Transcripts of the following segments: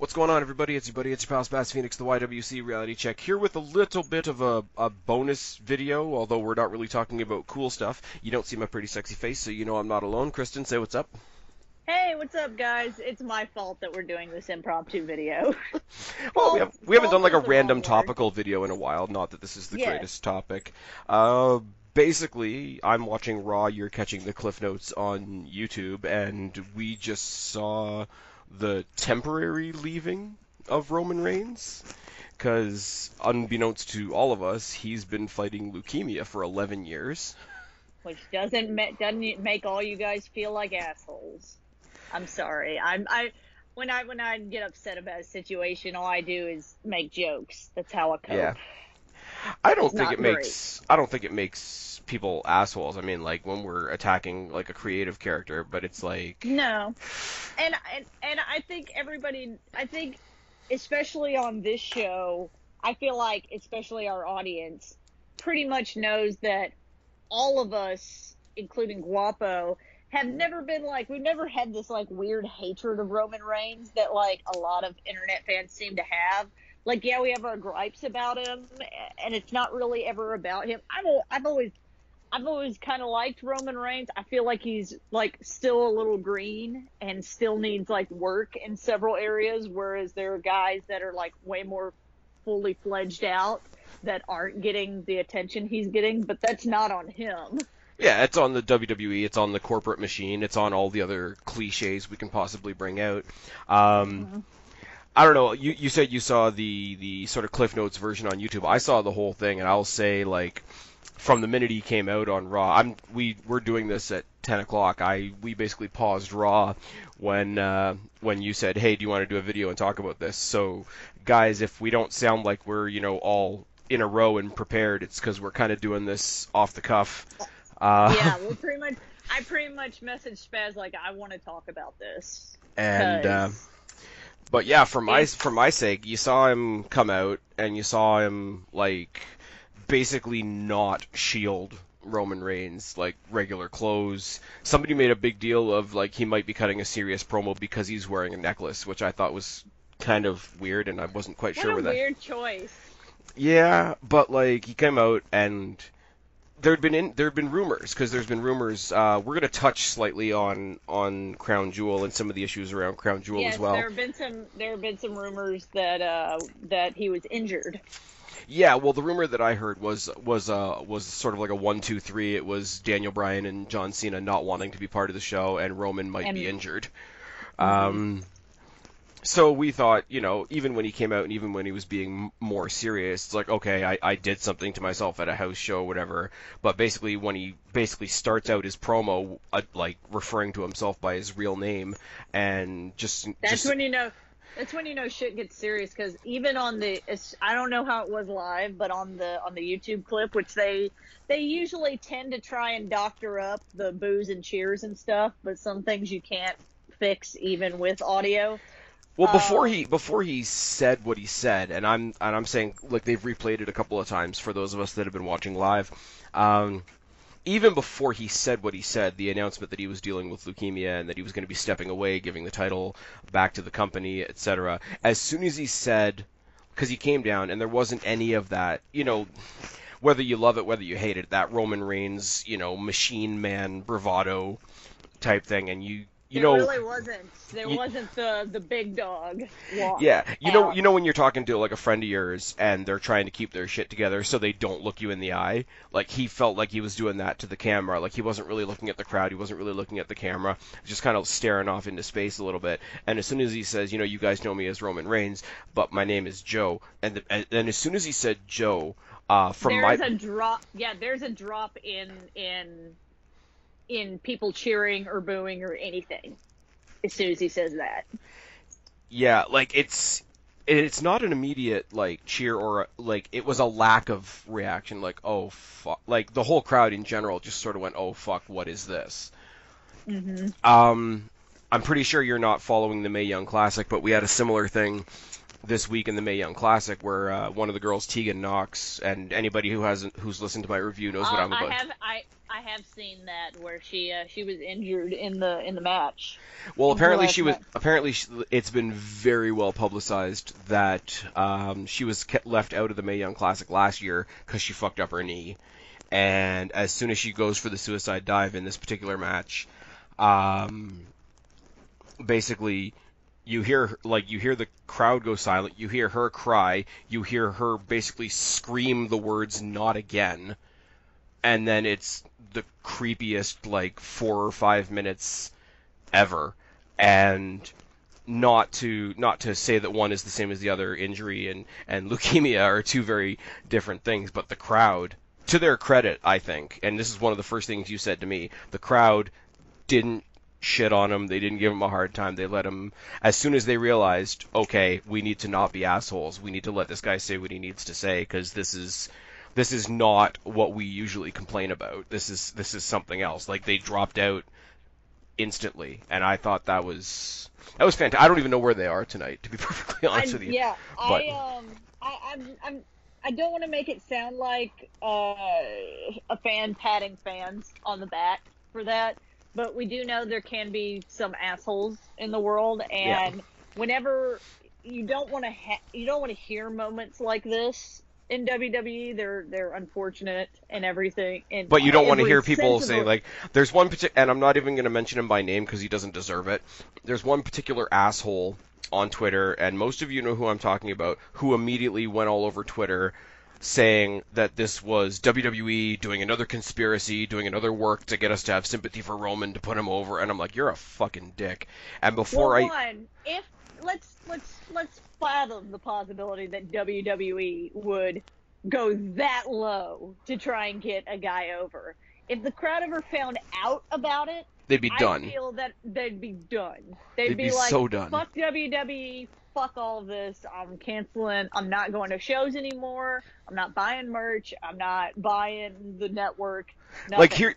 What's going on, everybody? It's your buddy, it's your pal Spaz Phoenix, the YWC Reality Check, here with a little bit of a bonus video, although we're not really talking about cool stuff. You don't see my pretty sexy face, so you know I'm not alone. Kristen, say what's up. Hey, what's up, guys? It's my fault that we're doing this impromptu video. Well, we haven't done like a random topical video in a while, not that this is the greatest topic. Basically, I'm watching Raw, you're catching the Cliff Notes on YouTube, and we just saw the temporary leaving of Roman Reigns, because unbeknownst to all of us, he's been fighting leukemia for 11 years. Which doesn't make all you guys feel like assholes. I'm sorry. When I get upset about a situation, all I do is make jokes. That's how I cope. Yeah. I don't think it makes people assholes. I mean, like, when we're attacking like a creative character, but it's like no. And I think especially on this show, I feel like especially our audience pretty much knows that all of us, including Guapo, have never been like, we've never had this like weird hatred of Roman Reigns that like a lot of internet fans seem to have. Like, yeah, we have our gripes about him, and it's not really ever about him. I've always kind of liked Roman Reigns. I feel like he's like still a little green and still needs like work in several areas, whereas there are guys that are like way more fully fledged out that aren't getting the attention he's getting, but that's not on him. Yeah, it's on the WWE, it's on the corporate machine, it's on all the other cliches we can possibly bring out. I don't know, you said you saw the sort of Cliff Notes version on YouTube. I saw the whole thing, and I'll say, like, from the minute he came out on Raw, we're doing this at 10 o'clock. We basically paused Raw when you said, hey, do you want to do a video and talk about this? So, guys, if we don't sound like we're, all in a row and prepared, it's because we're kind of doing this off the cuff. Yeah, well, I pretty much messaged Spaz like, I want to talk about this. And but yeah, for my sake, you saw him come out and you saw him like basically not shield Roman Reigns, like regular clothes. Somebody made a big deal of like he might be cutting a serious promo because he's wearing a necklace, which I thought was kind of weird, and I wasn't quite sure with that. What a weird choice. Yeah, but like he came out and there had been rumors, because there's been rumors. We're going to touch slightly on Crown Jewel and some of the issues around Crown Jewel as well. There have been some rumors that he was injured. Yeah, well, the rumor that I heard was sort of like a 1, 2, 3. It was Daniel Bryan and John Cena not wanting to be part of the show, and Roman might be injured. So we thought, even when he came out and even when he was being more serious, it's like, okay, I did something to myself at a house show, whatever. But basically, when he starts out his promo, like referring to himself by his real name, and that's when you know shit gets serious. Because even on I don't know how it was live, but on the YouTube clip, which they usually tend to try and doctor up the boos and cheers and stuff, but some things you can't fix even with audio. Well, before he said what he said, and I'm saying, like, they've replayed it a couple of times for those of us that have been watching live. Even before he said what he said, the announcement that he was dealing with leukemia and that he was going to be stepping away, giving the title back to the company, etc. As soon as he said, because he came down and there wasn't any of that, whether you love it, whether you hate it, that Roman Reigns, machine man bravado type thing, and There really wasn't. There wasn't the big dog walk. Yeah, you know when you're talking to like a friend of yours and they're trying to keep their shit together so they don't look you in the eye. Like he felt like he was doing that to the camera. Like he wasn't really looking at the crowd. He wasn't really looking at the camera. Just kind of staring off into space a little bit. And as soon as he says, you guys know me as Roman Reigns, but my name is Joe. And as soon as he said Joe, there's a drop. Yeah, there's a drop in people cheering or booing or anything as soon as he says that. Yeah, like it's not an immediate like cheer or like it was a lack of reaction, like oh fuck, like the whole crowd in general just sort of went oh fuck, what is this? I'm pretty sure you're not following the Mae Young Classic, but we had a similar thing this week in the Mae Young Classic where one of the girls, Tegan Knox, and anybody who's listened to my review knows what I'm about. I have seen that where she was injured in the match. Well, In her apparently last she was. match. Apparently, it's been very well publicized that she was left out of the Mae Young Classic last year because she fucked up her knee, and as soon as she goes for the suicide dive in this particular match, basically you hear the crowd go silent, you hear her cry, you hear her basically scream the words "not again," and then it's the creepiest 4 or 5 minutes ever. And not to say that one is the same as the other, injury and leukemia are two very different things, but the crowd, to their credit, I think, and this is one of the first things you said to me, the crowd didn't shit on him, they didn't give him a hard time, they let him, as soon as they realized, okay, we need to not be assholes, we need to let this guy say what he needs to say, because this is not what we usually complain about. This is something else. Like, they dropped out instantly, and I thought that was fantastic. I don't even know where they are tonight, to be perfectly honest with you. Yeah, But I don't want to make it sound like a fan patting fans on the back for that, but we do know there can be some assholes in the world, and whenever you don't want to hear moments like this in WWE, they're unfortunate and everything. But you don't want to hear people say, like, there's one particular, and I'm not even going to mention him by name because he doesn't deserve it. There's one particular asshole on Twitter, and most of you know who I'm talking about, who immediately went all over Twitter saying that this was WWE doing another conspiracy, doing another work to get us to have sympathy for Roman to put him over, and I'm like, you're a fucking dick. And before let's fathom the possibility that WWE would go that low to try and get a guy over. If the crowd ever found out about it, they'd be done. I feel that they'd be done. They'd be like, so done. Fuck WWE, fuck all of this, I'm canceling, I'm not going to shows anymore, I'm not buying merch, I'm not buying the network. Nothing.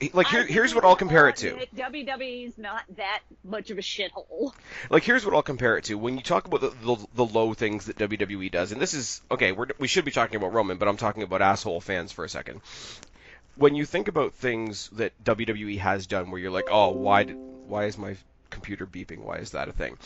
Here's what I'll compare it to. WWE's not that much of a shithole. Like, here's what I'll compare it to. When you talk about the low things that WWE does, and this is, okay, we should be talking about Roman, but I'm talking about asshole fans for a second. When you think about things that WWE has done where you're like, oh, why is my computer beeping? Why is that a thing?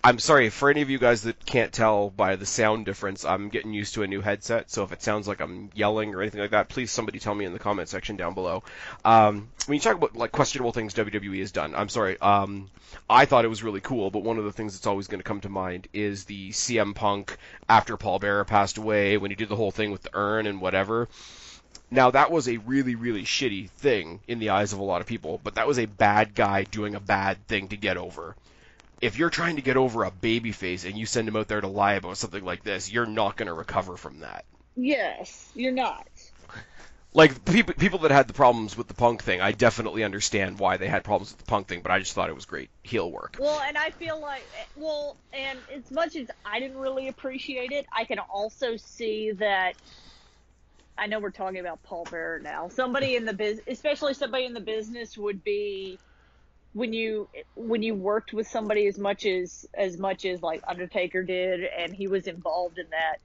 I'm sorry, for any of you guys that can't tell by the sound difference, I'm getting used to a new headset, so if it sounds like I'm yelling or anything like that, please somebody tell me in the comment section down below. When you talk about, like, questionable things WWE has done, I'm sorry, I thought it was really cool, but one of the things that's always going to come to mind is the CM Punk, after Paul Bearer passed away, when he did the whole thing with the urn and whatever. Now, that was a really, really shitty thing in the eyes of a lot of people, but that was a bad guy doing a bad thing to get over. If you're trying to get over a babyface and you send him out there to lie about something like this, you're not going to recover from that. Yes, you're not. Like, people that had the problems with the Punk thing, I definitely understand why they had problems with the Punk thing, but I just thought it was great heel work. Well, and I feel like, and as much as I didn't really appreciate it, I can also see that, I know we're talking about Paul Bearer now, somebody in the business, especially somebody in the business, would be, when you worked with somebody as much as like Undertaker did, and he was involved in that,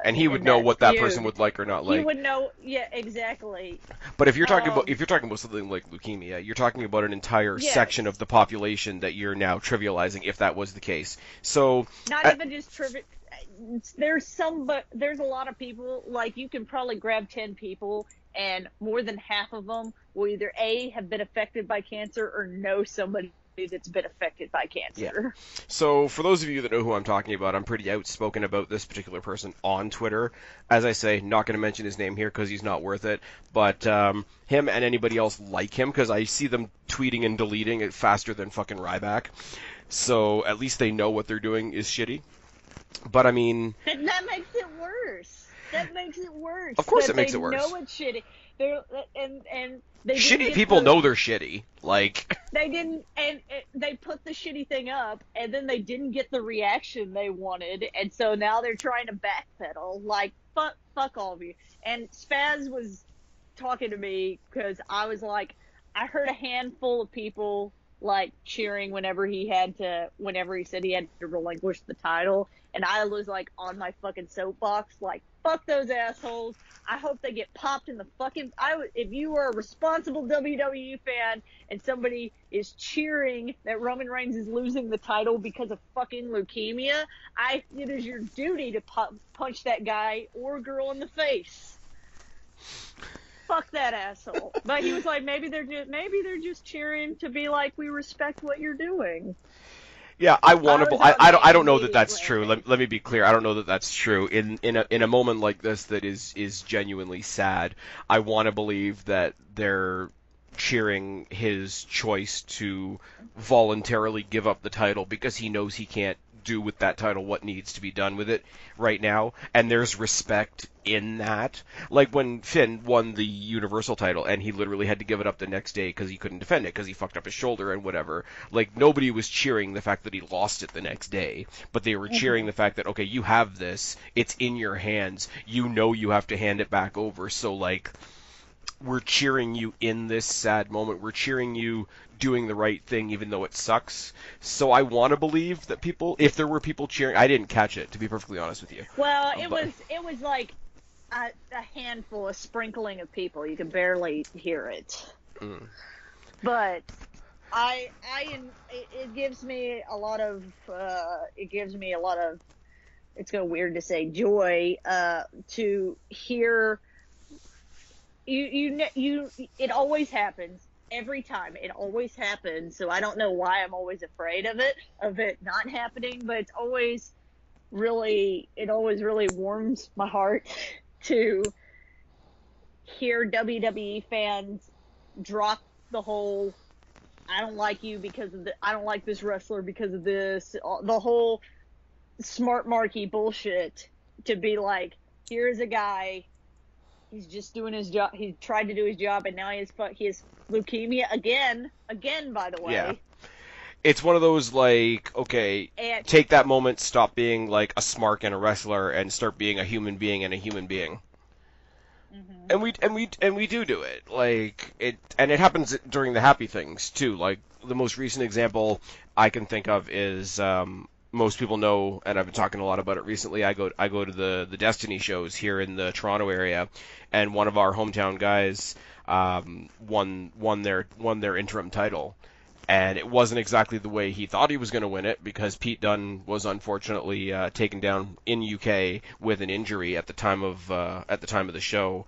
and he would know what that person would like or not like. He would know, yeah, exactly. But if you're talking about something like leukemia, you're talking about an entire section of the population that you're now trivializing, if that was the case. So not even just trivial. There's a lot of people, like, you can probably grab 10 people, and more than half of them will either A, have been affected by cancer, or know somebody that's been affected by cancer. Yeah. So for those of you that know who I'm talking about, I'm pretty outspoken about this particular person on Twitter. As I say, not going to mention his name here because he's not worth it, but him and anybody else like him, because I see them tweeting and deleting it faster than fucking Ryback. So at least they know what they're doing is shitty. But I mean, that makes it worse. That makes it worse. Of course, it makes it worse. They know it's shitty. They shitty people know they're shitty. Like, they didn't, and they put the shitty thing up, and then they didn't get the reaction they wanted, and so now they're trying to backpedal. Like, fuck all of you. And Spaz was talking to me because I was like, I heard a handful of people like cheering whenever he said he had to relinquish the title, and I was like on my fucking soapbox, like, fuck those assholes. I hope they get popped in the fucking. If you are a responsible WWE fan and somebody is cheering that Roman Reigns is losing the title because of fucking leukemia, it is your duty to punch that guy or girl in the face. Fuck that asshole. But he was like, maybe they're just cheering to be like, we respect what you're doing. Yeah, I don't know that that's true. Let me be clear. I don't know that that's true. In a moment like this that is genuinely sad, I want to believe that they're cheering his choice to voluntarily give up the title because he knows he can't do with that title what needs to be done with it right now, and there's respect in that. Like when Finn won the Universal title and he literally had to give it up the next day because he couldn't defend it because he fucked up his shoulder and whatever. Like, nobody was cheering the fact that he lost it the next day, but they were cheering the fact that, okay, you have this, it's in your hands, you know you have to hand it back over, so like, we're cheering you in this sad moment. We're cheering you doing the right thing, even though it sucks. So I want to believe that if there were people cheering, I didn't catch it, to be perfectly honest with you. Well, it was like a handful, a sprinkling of people. You could barely hear it. But it gives me a lot of, it's kind of weird to say joy, to hear. It always happens every time. It always happens. So I don't know why I'm always afraid of it not happening, but it always really warms my heart to hear WWE fans drop the whole, I don't like you because of I don't like this wrestler because of this, the whole smart marky bullshit, to be like, here's a guy, he's just doing his job. He tried to do his job, and now he has leukemia again, by the way. Yeah. It's one of those, like, okay, take that moment, stop being like a smark and a wrestler, and start being a human being and a human being. And we do it. Like, it happens during the happy things too. Like, the most recent example I can think of is, most people know, and I've been talking a lot about it recently, I go to the Destiny shows here in the Toronto area, and one of our hometown guys won their interim title, and it wasn't exactly the way he thought he was going to win it, because Pete Dunne was unfortunately taken down in UK with an injury at the time of the show.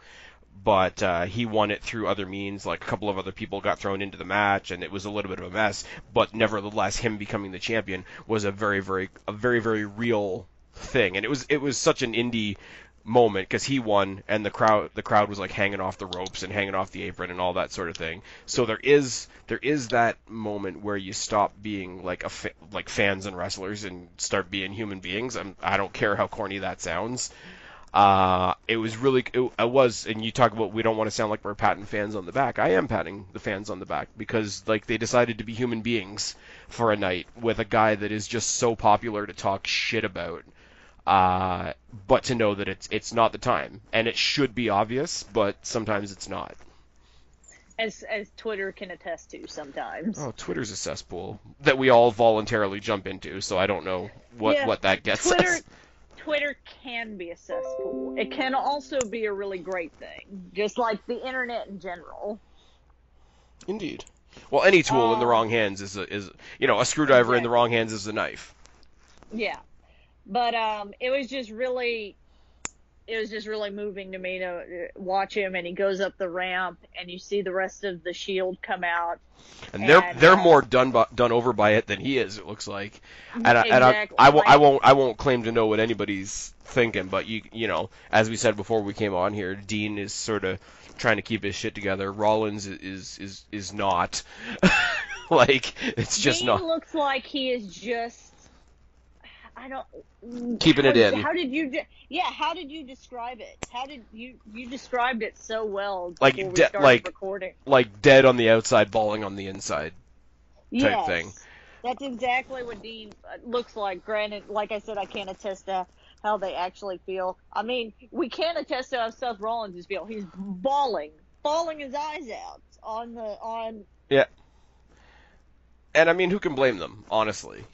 But he won it through other means. Like, a couple of other people got thrown into the match, and it was a little bit of a mess. But nevertheless, him becoming the champion was a very, very real thing. And it was such an indie moment, because he won, and the crowd was like hanging off the ropes and hanging off the apron and all that sort of thing. So there is that moment where you stop being like like fans and wrestlers and start being human beings. I don't care how corny that sounds. It was, and you talk about, we don't want to sound like we're patting fans on the back. I am patting the fans on the back, because, like, they decided to be human beings for a night with a guy that is just so popular to talk shit about. But to know that it's not the time, and it should be obvious, but sometimes it's not. As Twitter can attest to sometimes. Oh, Twitter's a cesspool that we all voluntarily jump into, so I don't know what that gets us. Twitter can be a cesspool. It can also be a really great thing, just like the internet in general. Indeed. Well, any tool in the wrong hands is a screwdriver in the wrong hands is a knife. Yeah, but it was just really moving to me to watch him, and he goes up the ramp, and you see the rest of the Shield come out. And they're more done over by it than he is, it looks like. And exactly. I won't claim to know what anybody's thinking, but you know, as we said before we came on here, Dean is sort of trying to keep his shit together. Rollins is not. Like, it's just Dean not. Dean looks like he is just, I don't. Keeping it in. How did you describe it? How did you described it so well before like we started recording? Like dead on the outside, balling on the inside type thing. That's exactly what Dean looks like. Granted, like I said, I can't attest to how they actually feel. I mean, we can't attest to how Seth Rollins is feeling. He's bawling his eyes out on. Yeah. And I mean, who can blame them, honestly?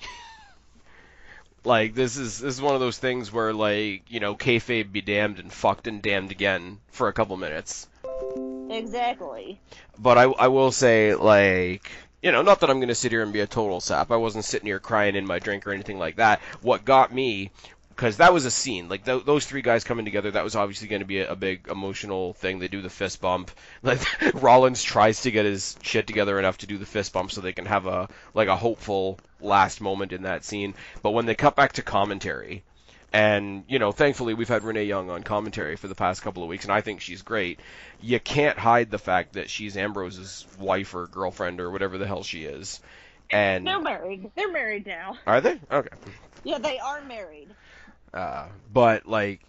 Like, this is one of those things where, like, you know, kayfabe be damned and fucked and damned again for a couple minutes. Exactly. But I will say, like, you know, not that I'm going to sit here and be a total sap. I wasn't sitting here crying in my drink or anything like that. What got me, because that was a scene. Like, those three guys coming together, that was obviously going to be a big emotional thing. They do the fist bump. Like, Rollins tries to get his shit together enough to do the fist bump so they can have a hopeful last moment in that scene. But when they cut back to commentary, and, you know, thankfully we've had Renee Young on commentary for the past couple of weeks, and I think she's great. You can't hide the fact that she's Ambrose's wife or girlfriend or whatever the hell she is. And they're married. They're married now. Are they? Okay. Yeah, they are married. But, like,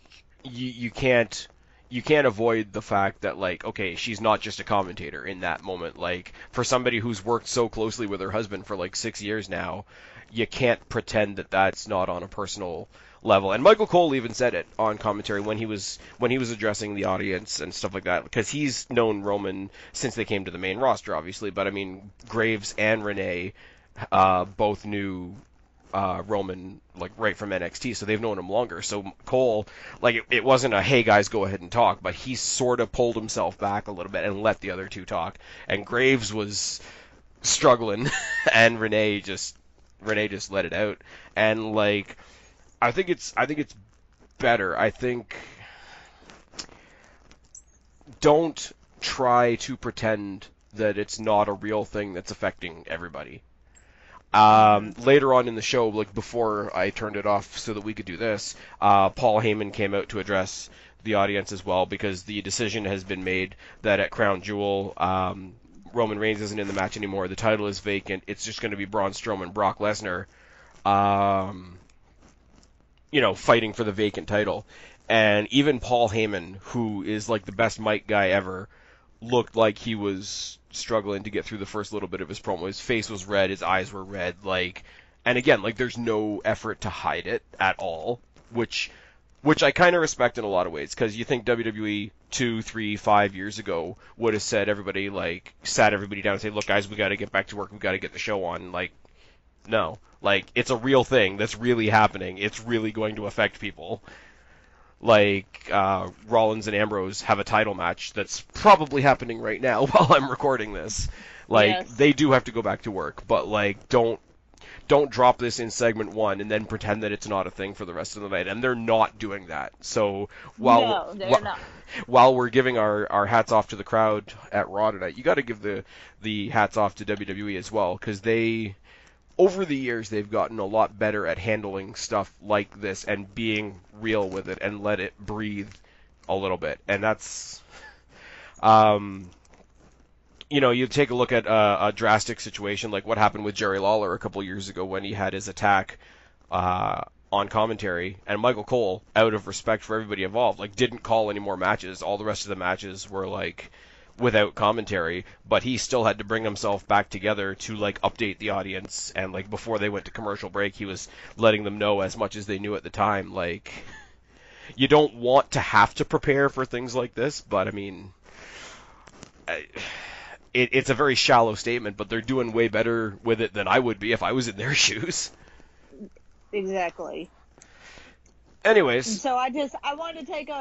you can't avoid the fact that, like, okay, she's not just a commentator in that moment. Like, for somebody who's worked so closely with her husband for, like, 6 years now, you can't pretend that that's not on a personal level. And Michael Cole even said it on commentary when he was addressing the audience and stuff like that, because he's known Roman since they came to the main roster, obviously. But I mean, Graves and Renee both knew Roman, like, right from NXT, so they've known him longer. So Cole, like, it wasn't a, hey guys, go ahead and talk, but he sort of pulled himself back a little bit and let the other two talk. And Graves was struggling, and Renee just let it out. And, like, I think it's better. I think don't try to pretend that it's not a real thing that's affecting everybody. Later on in the show, like, before I turned it off so that we could do this, Paul Heyman came out to address the audience as well, because the decision has been made that at Crown Jewel, Roman Reigns isn't in the match anymore. The title is vacant. It's just going to be Braun Strowman, Brock Lesnar, you know, fighting for the vacant title. And even Paul Heyman, who is, like, the best mic guy ever, looked like he was struggling to get through the first little bit of his promo. His face was red, his eyes were red, like, and again, like, there's no effort to hide it at all, which I kind of respect in a lot of ways, because you think WWE 2, 3, 5 years ago would have said everybody, like, sat everybody down and say, look guys, we got to get back to work, we got to get the show on. Like, no, like, it's a real thing that's really happening. It's really going to affect people. Like, Rollins and Ambrose have a title match that's probably happening right now while I'm recording this. Like, yes. They do have to go back to work, but, like, don't drop this in segment 1 and then pretend that it's not a thing for the rest of the night. And they're not doing that. So No, they're not. While we're giving our hats off to the crowd at Raw tonight, you got to give the hats off to WWE as well, because over the years, they've gotten a lot better at handling stuff like this and being real with it and let it breathe a little bit. And that's, you know, you take a look at a drastic situation like what happened with Jerry Lawler a couple years ago when he had his attack on commentary, and Michael Cole, out of respect for everybody involved, like, didn't call any more matches. All the rest of the matches were, like, without commentary, but he still had to bring himself back together to, like, update the audience, and, like, before they went to commercial break, he was letting them know as much as they knew at the time. Like, you don't want to have to prepare for things like this, but I mean, it's a very shallow statement, but they're doing way better with it than I would be if I was in their shoes. Exactly. Anyways, so I wanted to take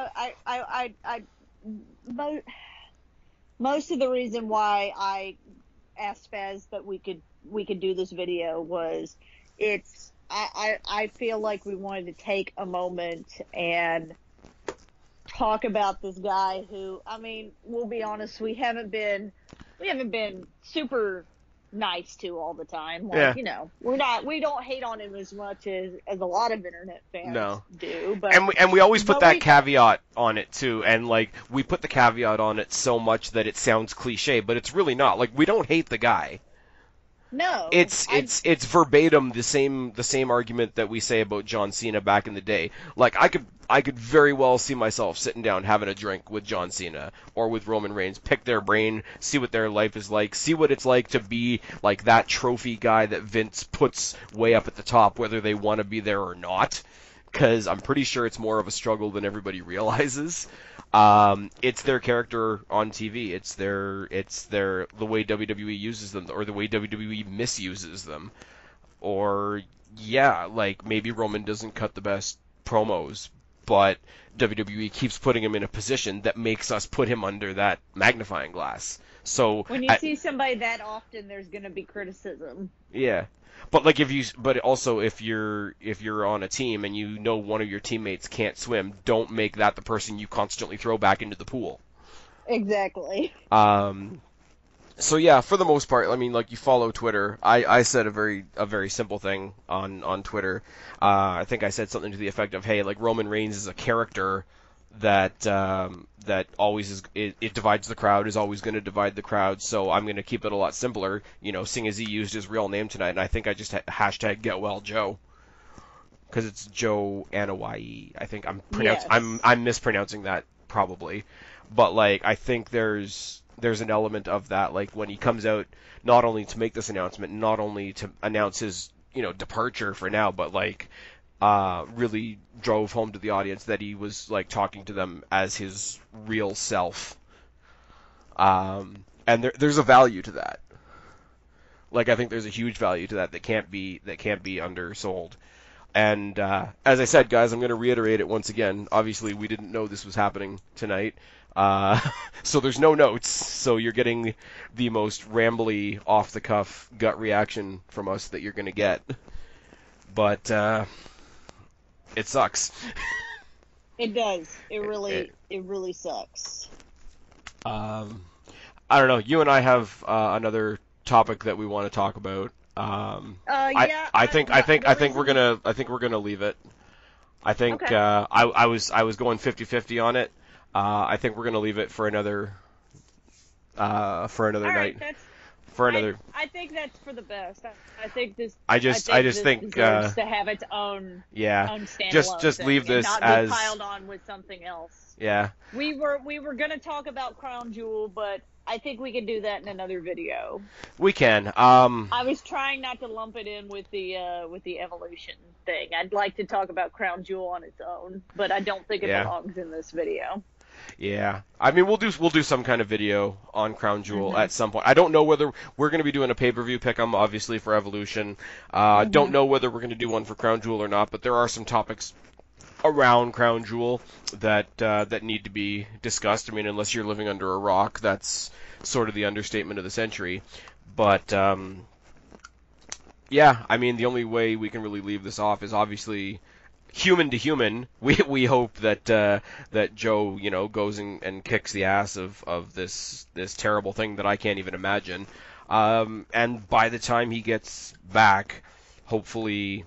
most of the reason why I asked Spaz that we could do this video was I feel like we wanted to take a moment and talk about this guy who, I mean, we'll be honest, we haven't been super nice to all the time. Like, yeah. You know, we don't hate on him as much as a lot of internet fans do. But and we always put that caveat on it too, and, like, we put the caveat on it so much that it sounds cliche, but it's really not. Like, we don't hate the guy. No. It's verbatim the same argument that we say about John Cena back in the day. Like, I could very well see myself sitting down having a drink with John Cena or with Roman Reigns, pick their brain, see what their life is like, see what it's like to be, like, that trophy guy that Vince puts way up at the top, whether they want to be there or not. because I'm pretty sure it's more of a struggle than everybody realizes. It's their character on TV. It's the way WWE uses them, or the way WWE misuses them. Or, yeah, like, maybe Roman doesn't cut the best promos, but WWE keeps putting him in a position that makes us put him under that magnifying glass. So when you see somebody that often, there's going to be criticism. Yeah. But like but also if you're on a team and you know one of your teammates can't swim, don't make that the person you constantly throw back into the pool. Exactly. So yeah, for the most part, I mean, like, you follow Twitter. I said a very simple thing on Twitter. I think I said something to the effect of, hey, like, Roman Reigns is a character that always it divides the crowd, is always going to divide the crowd. So I'm going to keep it a lot simpler, seeing as he used his real name tonight. And I think I just hashtag Get Well Joe, because it's Joe Anawaii. I think I'm mispronouncing that probably, but like, I think there's an element of that, like, when he comes out, not only to make this announcement, not only to announce his departure for now, but like really drove home to the audience that he was like talking to them as his real self. And there's a value to that. Like, I think there's a huge value to that can't be undersold. And as I said, guys, I'm going to reiterate it once again. Obviously, we didn't know this was happening tonight. So there's no notes. So you're getting the most rambly, off-the-cuff gut reaction from us that you're going to get. But it sucks. It does. It really sucks. I don't know. You and I have another topic that we want to talk about. Yeah. I think we're gonna leave it. I think okay. I was going 50-50 on it. I think we're gonna leave it for another All night. Right, I think that's for the best. I think this. I just think deserves to have its own. Yeah. Own standalone just thing leave this and not as be piled on with something else. Yeah. We were gonna talk about Crown Jewel, but I think we can do that in another video. We can. I was trying not to lump it in with the Evolution thing. I'd like to talk about Crown Jewel on its own, but I don't think it belongs in this video. Yeah, I mean, we'll do some kind of video on Crown Jewel at some point. I don't know whether we're going to be doing a pay-per-view pick-em, obviously, for Evolution. Don't know whether we're going to do one for Crown Jewel or not, but there are some topics around Crown Jewel that need to be discussed. I mean, unless you're living under a rock, that's sort of the understatement of the century. But yeah, I mean, the only way we can really leave this off is obviously human to human. We hope that Joe, goes and kicks the ass of this terrible thing that I can't even imagine. And by the time he gets back, hopefully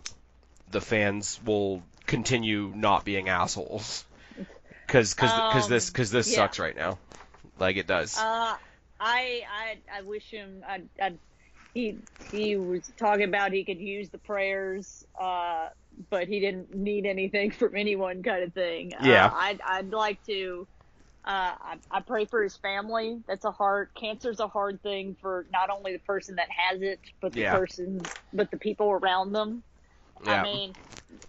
the fans will continue not being assholes. Because this sucks right now. Like, it does. I wish him. He was talking about he could use the prayers, but he didn't need anything from anyone, kind of thing. Yeah. I'd like to. I pray for his family. Cancer's a hard thing for not only the person that has it, but the people around them. Yeah. I mean,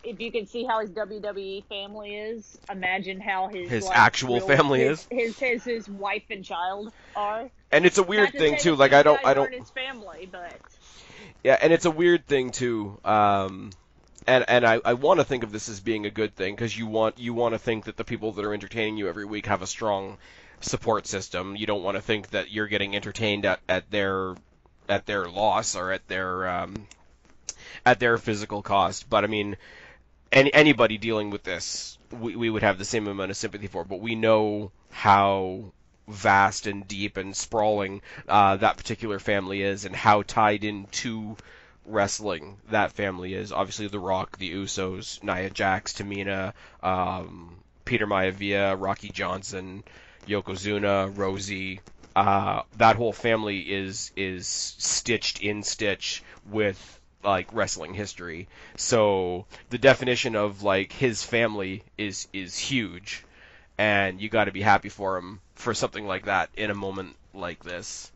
if you can see how his WWE family is, imagine how his actual family is. His wife and child are. And it's a weird thing too. Like, I don't. His family, but. Yeah, and it's a weird thing too. And I want to think of this as being a good thing, because you want to think that the people that are entertaining you every week have a strong support system. You don't want to think that you're getting entertained at their loss or at their physical cost. But I mean, anybody dealing with this, we would have the same amount of sympathy for. But we know how vast and deep and sprawling that particular family is, and how tied into wrestling that family is. Obviously, The Rock, the Usos, Nia Jax, Tamina, Peter Maivia, Rocky Johnson, Yokozuna, Rosie. That whole family is stitched in stitch with, like, wrestling history. So the definition of, like, his family is huge, and you got to be happy for him for something like that in a moment like this.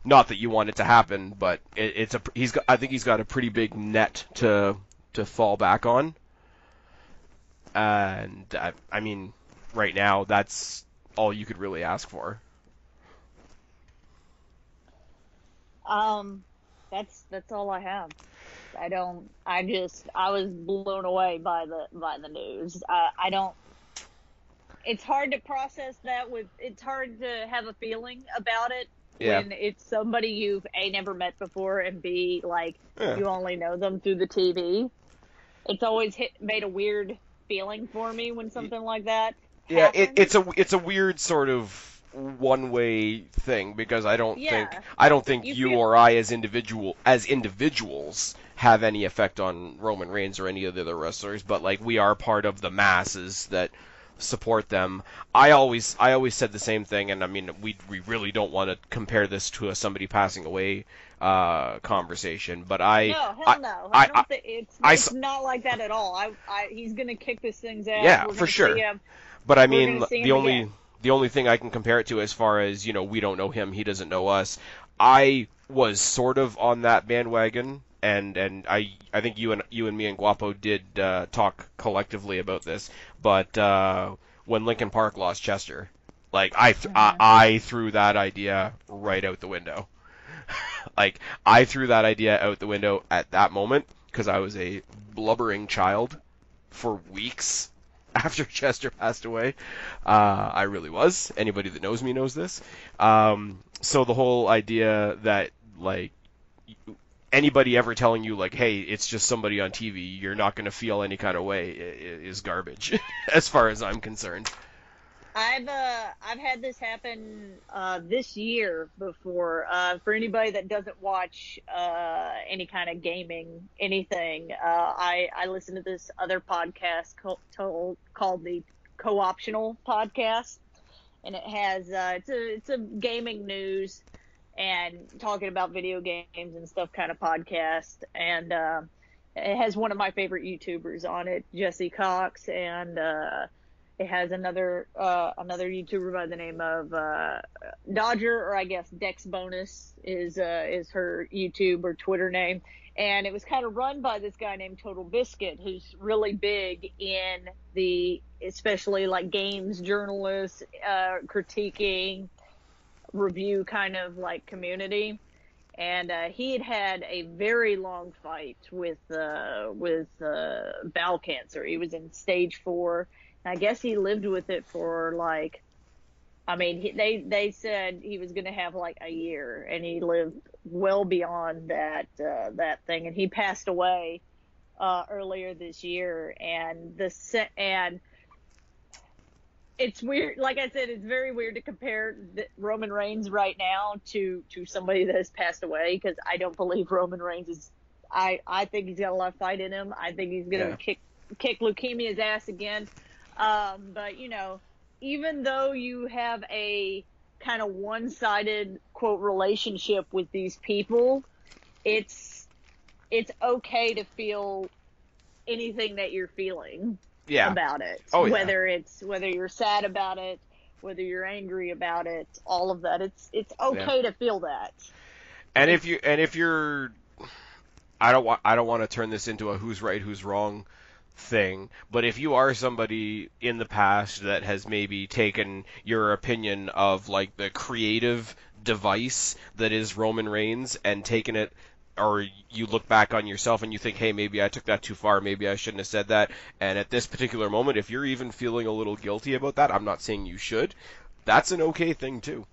Not that you want it to happen, but I think he's got a pretty big net to fall back on. And I mean, right now, that's all you could really ask for. That's all I have. I was blown away by the news. I don't, it's hard to process that it's hard to have a feeling about it when it's somebody you've A, never met before, and B, like, you only know them through the TV. It's always made a weird feeling for me when something like that happens. It's a weird sort of one-way thing, because I don't think you or I as individuals have any effect on Roman Reigns or any of the other wrestlers, but like, we are part of the masses that support them. I always said the same thing, and I mean, we really don't want to compare this to a somebody passing away conversation, but no, hell no. I don't think it's not like that at all. He's gonna kick this thing's ass. Yeah, for sure. But I mean, the only thing I can compare it to, as far as, we don't know him, he doesn't know us. I was sort of on that bandwagon, and I think you and me and Guapo did talk collectively about this. But when Linkin Park lost Chester, like, I threw that idea right out the window. Like, I threw that idea out the window at that moment, because I was a blubbering child for weeks after Chester passed away. I really was. Anybody that knows me knows this. So the whole idea that, like, anybody ever telling you, like, hey, it's just somebody on TV, you're not going to feel any kind of way, is garbage, as far as I'm concerned. I've had this happen this year before. For anybody that doesn't watch any kind of gaming, anything, I listen to this other podcast called the Co-optional Podcast, and it has it's a gaming news and talking about video games and stuff kind of podcast, and it has one of my favorite YouTubers on it, Jesse Cox, and it has another YouTuber by the name of Dodger, or I guess Dex Bonus is her YouTube or Twitter name, and it was kind of run by this guy named Total Biscuit, who's really big in the, especially like games journalists, critiquing, review kind of like community. And he had a very long fight with bowel cancer. He was in stage 4. I guess he lived with it for like, I mean, they said he was going to have like a year, and he lived well beyond that thing, and he passed away earlier this year. And it's weird. Like I said, it's very weird to compare Roman Reigns right now to somebody that has passed away, because I don't believe Roman Reigns is. I think he's got a lot of fight in him. I think he's going to kick Leukemia's ass again. But even though you have a kind of one-sided quote relationship with these people, it's okay to feel anything that you're feeling about it. Whether you're sad about it, whether you're angry about it, all of that. It's okay to feel that. And if you're I don't want to turn this into a who's right, who's wrong thing, but if you are somebody in the past that has maybe taken your opinion of like the creative device that is Roman Reigns and taken it, or you look back on yourself and you think, hey, maybe I took that too far, maybe I shouldn't have said that, and at this particular moment, if you're even feeling a little guilty about that, I'm not saying you should, that's an okay thing too.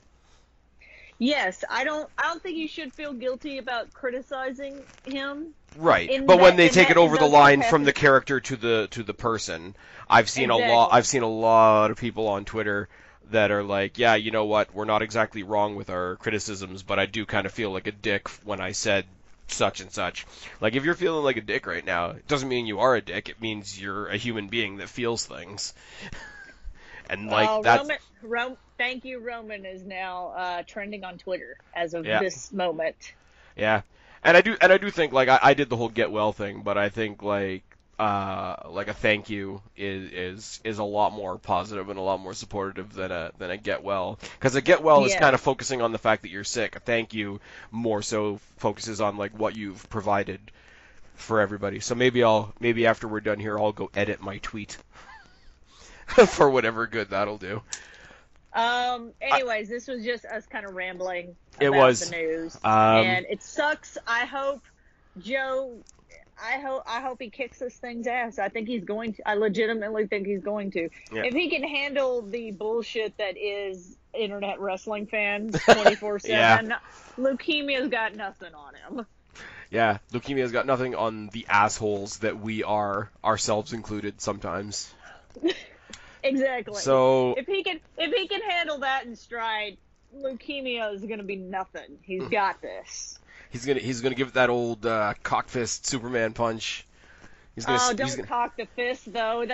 Yes, I don't think you should feel guilty about criticizing him. Right, but when they take it over the line from the character to the person, I've seen a lot of people on Twitter that are like, yeah, you know what, we're not exactly wrong with our criticisms, but I do kind of feel like a dick when I said such and such. Like, if you're feeling like a dick right now, it doesn't mean you are a dick, it means you're a human being that feels things. And like that's... Thank you, Roman is now trending on Twitter as of this moment. Yeah. And I do think, like, I did the whole get well thing, but I think like a thank you is a lot more positive and a lot more supportive than a get well, because a get well is kind of focusing on the fact that you're sick. A thank you more so focuses on like what you've provided for everybody. So maybe after we're done here, I'll go edit my tweet. for whatever good that'll do. Anyways, this was just us kind of rambling It about was. the news, and it sucks. I hope Joe. I hope he kicks this thing's ass. I think he's going to. I legitimately think he's going to. Yeah. If he can handle the bullshit that is internet wrestling fans 24/7, Yeah. Leukemia's got nothing on him. Yeah, Leukemia's got nothing on the assholes that we are, ourselves included sometimes. Exactly. So if he can handle that in stride, Leukemia is gonna be nothing. He's got this. he's gonna give it that old cock fist Superman punch. Don't cock the fist though.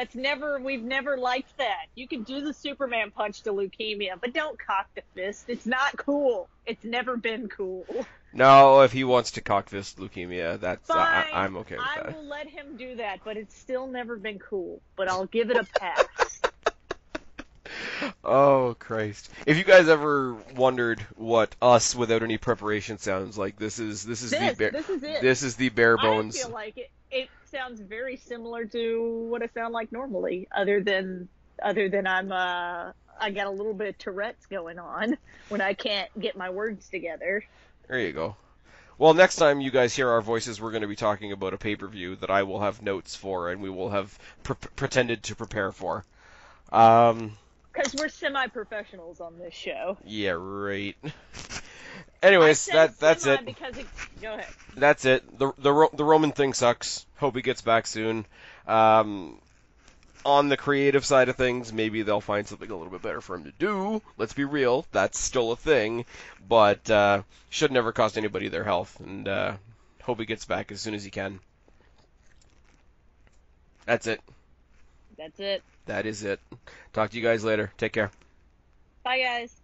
We've never liked that. You can do the Superman punch to Leukemia, but don't cock the fist. It's not cool. It's never been cool. No, if he wants to cock fist Leukemia, that's Fine. I'm okay with that. I will let him do that, but it's still never been cool. But I'll give it a pass. Oh Christ! If you guys ever wondered what us without any preparation sounds like, this is it. This is the bare bones. I feel like it sounds very similar to what I sound like normally, other than I got a little bit of Tourette's going on when I can't get my words together. There you go. Well, next time you guys hear our voices, we're going to be talking about a pay-per-view that I will have notes for, and we will have pretended to prepare for. Because we're semi-professionals on this show. Yeah, right. Anyways, that's it. Go ahead. That's it. The Roman thing sucks. Hope he gets back soon. On the creative side of things, maybe they'll find something a little bit better for him to do. Let's be real, that's still a thing, but should never cost anybody their health, and hope he gets back as soon as he can. That's it. That's it. That is it. Talk to you guys later. Take care. Bye, guys.